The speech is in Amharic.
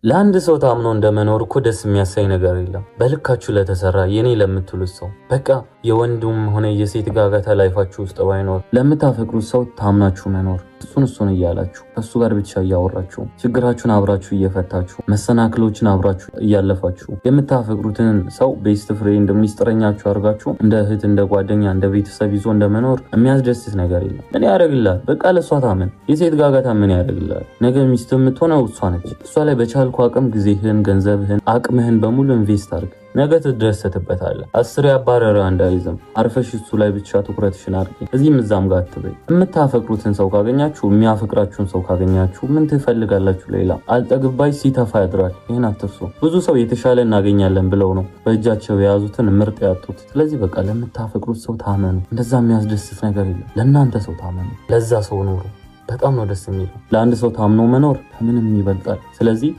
ለአንድ ሰው ታምኖ እንደመኖር እኮ ደስ የሚያሳይ ነገር የለም። በልካችሁ ለተሰራ የኔ ለምትሉት ሰው በቃ የወንዱም ሆነ የሴት ጋጋታ ላይፋችሁ ውስጥ ባይኖር ለምታፈቅሩት ሰው ታምናችሁ መኖር እሱን እያላችሁ ከሱ ጋር ብቻ እያወራችሁ ችግራችሁን አብራችሁ እየፈታችሁ መሰናክሎችን አብራችሁ እያለፋችሁ የምታፈቅሩትን ሰው ቤስት ፍሬንድ ሚስጥረኛችሁ አድርጋችሁ እንደ እህት እንደ ጓደኛ እንደ ቤተሰብ ይዞ እንደመኖር የሚያስደስት ነገር የለም። ምን ያደርግላል? በቃ ለሷ ታመን። የሴት ጋጋታ ምን ያደርግላል? ነገ ሚስት የምትሆነው እሷ ነች። እሷ ላይ በቻልኩ አቅም ጊዜህን፣ ገንዘብህን፣ አቅምህን በሙሉ ኢንቨስት አድርግ። ነገ ትደሰትበታለህ። 10 ያባረረ እንዳይዝም አርፈሽ እሱ ላይ ብቻ ትኩረትሽን አድርጊ። እዚህም እዛም ጋር አትበይ። የምታፈቅሩትን ሰው ካገኛችሁ፣ የሚያፈቅራችሁን ሰው ካገኛችሁ ምን ትፈልጋላችሁ ሌላ? አልጠግባይ ሲተፋ ያድራል። ይህን አትርሱ። ብዙ ሰው የተሻለ እናገኛለን ብለው ነው በእጃቸው የያዙትን ምርጥ ያጡት። ስለዚህ በቃ ለምታፈቅሩት ሰው ታመኑ። እንደዛ የሚያስደስት ነገር የለም። ለእናንተ ሰው ታመኑ። ለዛ ሰው ኑሩ። በጣም ነው ደስ የሚለው። ለአንድ ሰው ታምኖ መኖር ከምንም ይበልጣል። ስለዚህ